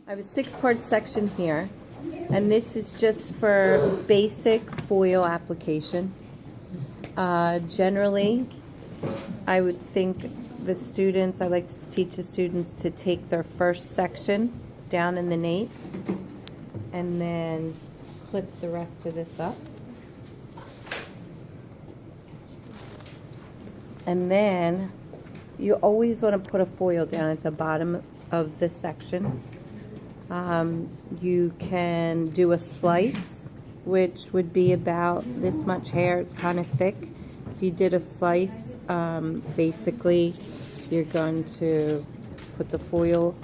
I have a 6-part section here, and this is just for basic foil application. Generally, I would think I like to teach the students to take their first section down in the nape and then clip the rest of this up. And then you always want to put a foil down at the bottom of the section. You can do a slice, which would be about this much hair. It's kind of thick. If you did a slice, basically you're going to put the foil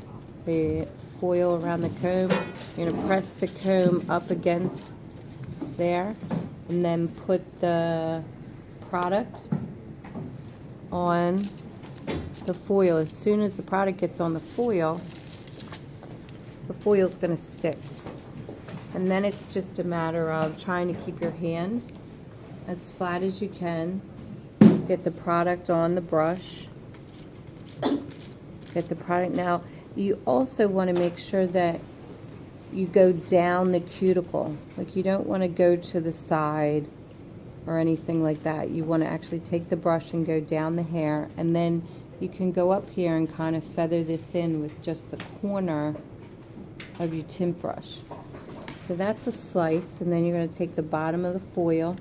around the comb. You're going to press the comb up against there and then put the product on the foil. As soon as the product gets on the foil's going to stick. And then it's just a matter of trying to keep your hand as flat as you can. Get the product on the brush. Get the product. Now, you also want to make sure that you go down the cuticle. Like, you don't want to go to the side or anything like that. You want to actually take the brush and go down the hair, and then you can go up here and kind of feather this in with just the corner of your tint brush. So that's a slice, and then you're going to take the bottom of the foil,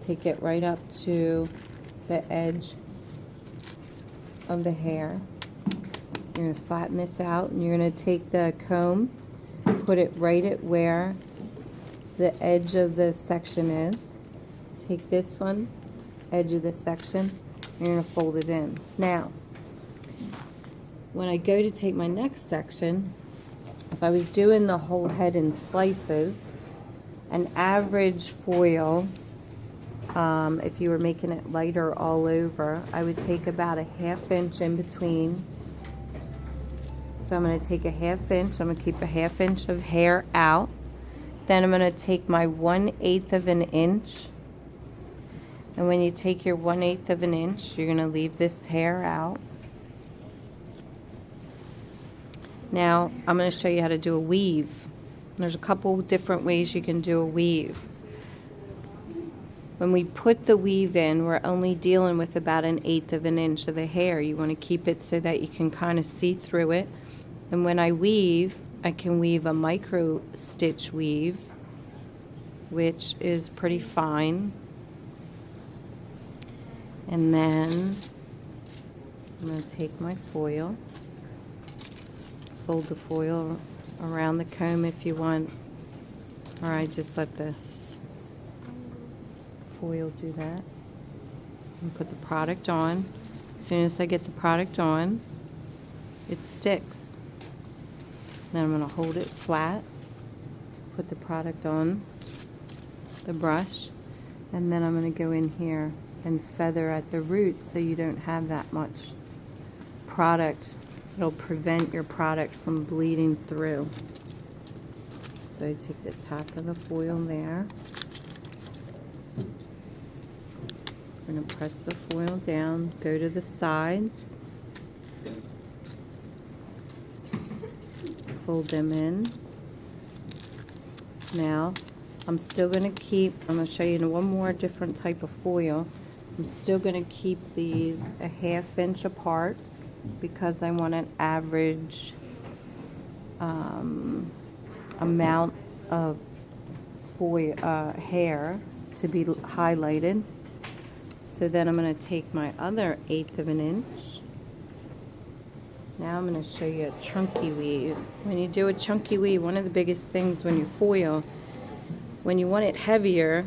take it right up to the edge of the hair. You're going to flatten this out, and you're going to take the comb, put it right at where the edge of the section is. Take this one, edge of the section, and you're going to fold it in. Now, when I go to take my next section, if I was doing the whole head in slices, an average foil, if you were making it lighter all over, I would take about a 1/2 inch in between. So I'm going to take a 1/2 inch. I'm going to keep a 1/2 inch of hair out. Then I'm going to take my 1/8 of an inch. And when you take your 1/8 of an inch, you're going to leave this hair out. Now, I'm going to show you how to do a weave. There's a couple different ways you can do a weave. When we put the weave in, we're only dealing with about 1/8 of an inch of the hair. You want to keep it so that you can kind of see through it. And when I weave, I can weave a micro stitch weave, which is pretty fine. And then I'm going to take my foil, fold the foil around the comb if you want, or I just let the foil do that, and put the product on. As soon as I get the product on, it sticks. Then I'm going to hold it flat, put the product on the brush, and then I'm going to go in here and feather at the root so you don't have that much product. It'll prevent your product from bleeding through. So I take the top of the foil there. I'm going to press the foil down, go to the sides, fold them in. Now, I'm still going to show you one more different type of foil. I'm still going to keep these a 1/2 inch apart because I want an average amount of foil hair to be highlighted. So then I'm going to take my other 1/8 of an inch. Now I'm going to show you a chunky weave. When you do a chunky weave, one of the biggest things when you foil, when you want it heavier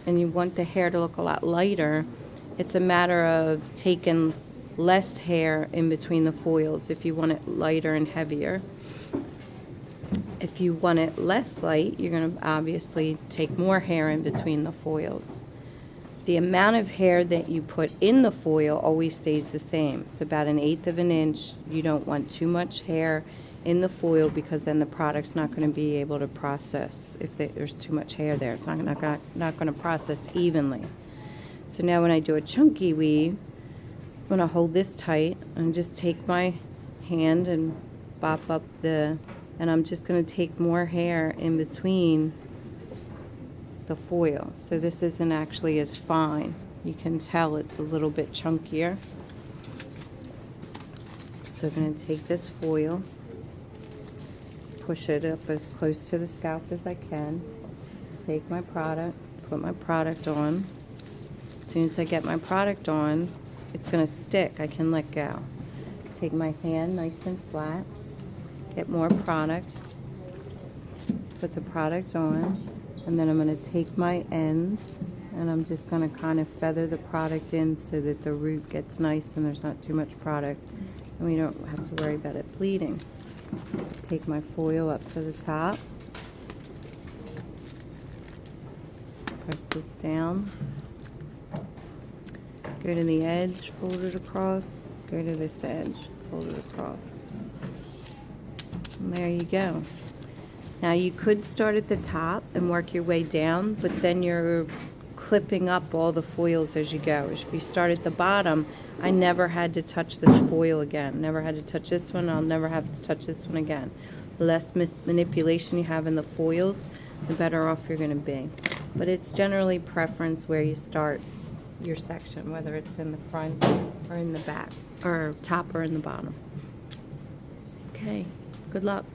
and you want the hair to look a lot lighter, it's a matter of taking less hair in between the foils if you want it lighter and heavier. If you want it less light, you're going to obviously take more hair in between the foils. The amount of hair that you put in the foil always stays the same. It's about 1/8 of an inch. You don't want too much hair in the foil because then the product's not going to be able to process. If there's too much hair there, it's not going to process evenly. So now when I do a chunky weave, I'm going to hold this tight and just take my hand and bop up the And I'm just going to take more hair in between the foil. So this isn't actually as fine. You can tell it's a little bit chunkier. So I'm going to take this foil, push it up as close to the scalp as I can, take my product, put my product on. As soon as I get my product on, it's going to stick. I can let go. Take my hand nice and flat, get more product, put the product on, and then I'm going to take my ends and I'm just going to kind of feather the product in so that the root gets nice and there's not too much product and we don't have to worry about it bleeding. Take my foil up to the top, press this down, go to the edge, fold it across, go to this edge, fold it across. And there you go. Now you could start at the top and work your way down, but then you're clipping up all the foils as you go. If you start at the bottom, I never had to touch this foil again. Never had to touch this one. I'll never have to touch this one again. The less manipulation you have in the foils, the better off you're going to be. But it's generally preference where you start your section, whether it's in the front or in the back, or top or in the bottom. Okay, good luck.